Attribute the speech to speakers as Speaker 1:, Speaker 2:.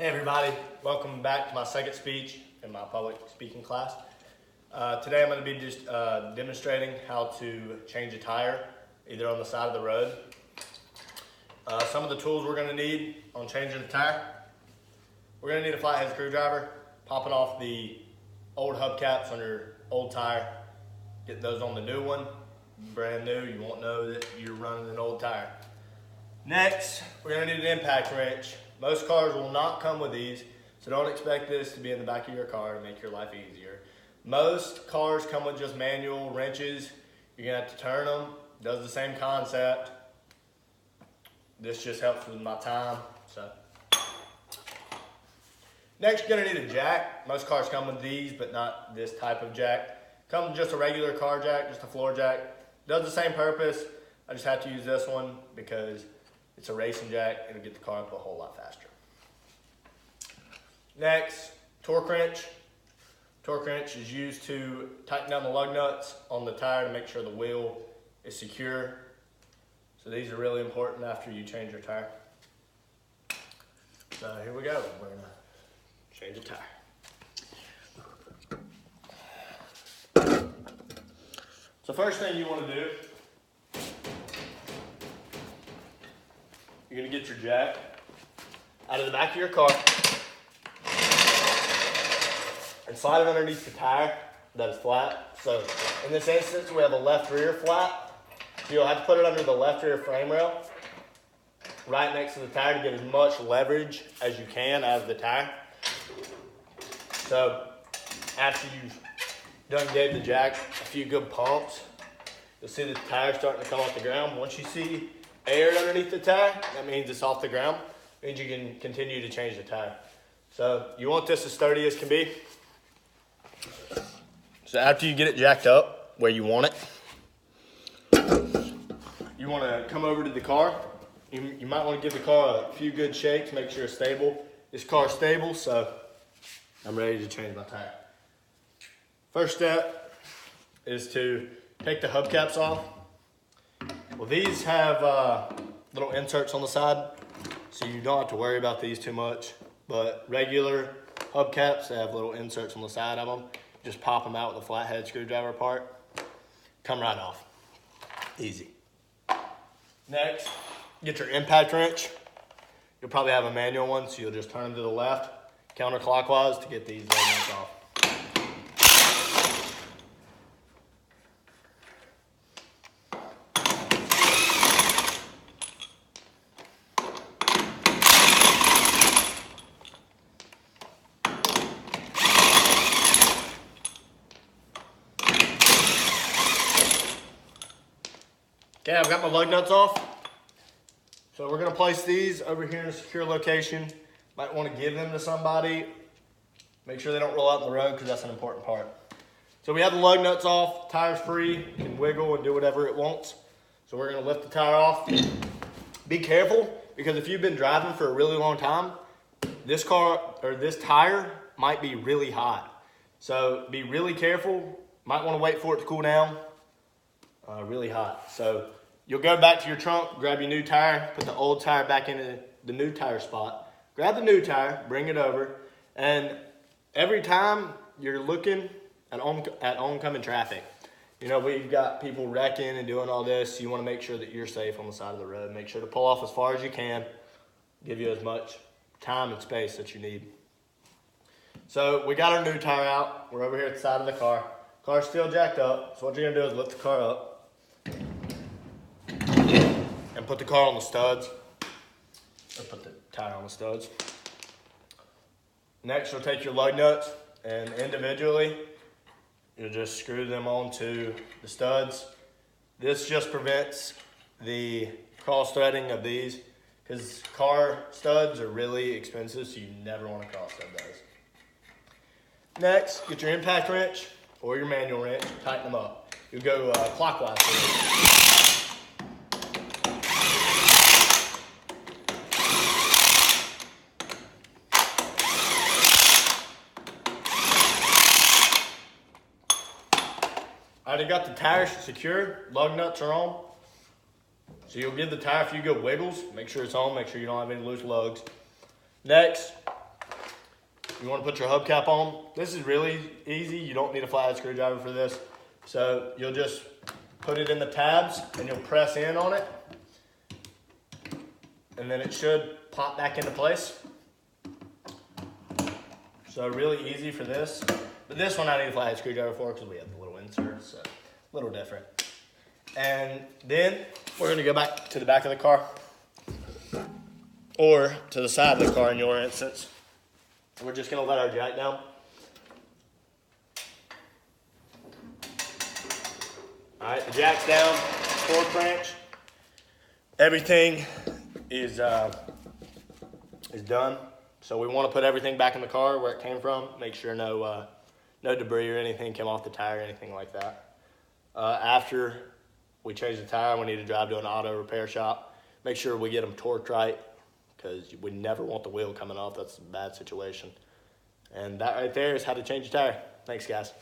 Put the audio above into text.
Speaker 1: Hey everybody, welcome back to my second speech in my public speaking class. Today I'm going to be just demonstrating how to change a tire either on the side of the road. Some of the tools we're going to need on changing the tire. We're going to need a flathead screwdriver, popping off the old hubcaps on your old tire, get those on the new one, brand new. You won't know that you're running an old tire. Next, we're going to need an impact wrench. Most cars will not come with these, so don't expect this to be in the back of your car to make your life easier. Most cars come with just manual wrenches. You're going to have to turn them. Does the same concept. This just helps with my time. Next, you're going to need a jack. Most cars come with these, but not this type of jack. Comes with just a regular car jack, just a floor jack. Does the same purpose. I just have to use this one because it's a racing jack. It'll get the car up a whole lot faster. Next, torque wrench. Torque wrench is used to tighten down the lug nuts on the tire to make sure the wheel is secure. So these are really important after you change your tire. So here we go. We're gonna change the tire. So first thing you want to do, you're going to get your jack out of the back of your car and slide it underneath the tire that is flat. So in this instance, we have a left rear flat. So you'll have to put it under the left rear frame rail right next to the tire to get as much leverage as you can out of the tire. So after you've done gave the jack a few good pumps, you'll see the tire starting to come off the ground. Once you see air underneath the tire, that means it's off the ground. It means you can continue to change the tire. So you want this as sturdy as can be. So after you get it jacked up where you want it, you want to come over to the car. You might want to give the car a few good shakes, make sure it's stable. This car's stable, so I'm ready to change my tire. First step is to take the hubcaps off. Well, these have little inserts on the side, so you don't have to worry about these too much. But regular hubcaps have little inserts on the side of them. Just pop them out with a flathead screwdriver part. Come right off. Easy. Next, get your impact wrench. You'll probably have a manual one, so you'll just turn them to the left, counterclockwise, to get these nuts off. Okay, I've got my lug nuts off. So we're gonna place these over here in a secure location. Might wanna give them to somebody. Make sure they don't roll out in the road because that's an important part. So we have the lug nuts off, tire's free, it can wiggle and do whatever it wants. So we're gonna lift the tire off. Be careful, because if you've been driving for a really long time, this tire might be really hot. So be really careful. Might wanna wait for it to cool down. Really hot. So you'll go back to your trunk, grab your new tire, put the old tire back into the new tire spot. Grab the new tire, bring it over, and every time you're looking at oncoming traffic, you know, we've got people wrecking and doing all this. You want to make sure that you're safe on the side of the road. Make sure to pull off as far as you can. Give you as much time and space that you need. So we got our new tire out. We're over here at the side of the car. Car's still jacked up. So what you're gonna do is lift the car up and put the car on the studs, or put the tire on the studs. Next, you'll take your lug nuts and individually, you'll just screw them onto the studs. This just prevents the cross threading of these, because car studs are really expensive, so you never want to cross thread those. Next, get your impact wrench or your manual wrench, tighten them up. You'll go clockwise here. I already got the tires secure, lug nuts are on. So you'll give the tire a few good wiggles, make sure it's on, make sure you don't have any loose lugs. Next, you want to put your hubcap on. This is really easy. You don't need a flathead screwdriver for this. So you'll just put it in the tabs and you'll press in on it. And then it should pop back into place. So really easy for this. But this one I need a flathead screwdriver for because we have the little insert, so a little different. And then we're gonna go back to the back of the car, or to the side of the car in your instance. We're just gonna let our jack down. All right, the jack's down, torque wrench. Everything is done. So we want to put everything back in the car where it came from. Make sure no debris or anything came off the tire or anything like that. After we change the tire, we need to drive to an auto repair shop. Make sure we get them torqued right because we never want the wheel coming off. That's a bad situation. And that right there is how to change a tire. Thanks, guys.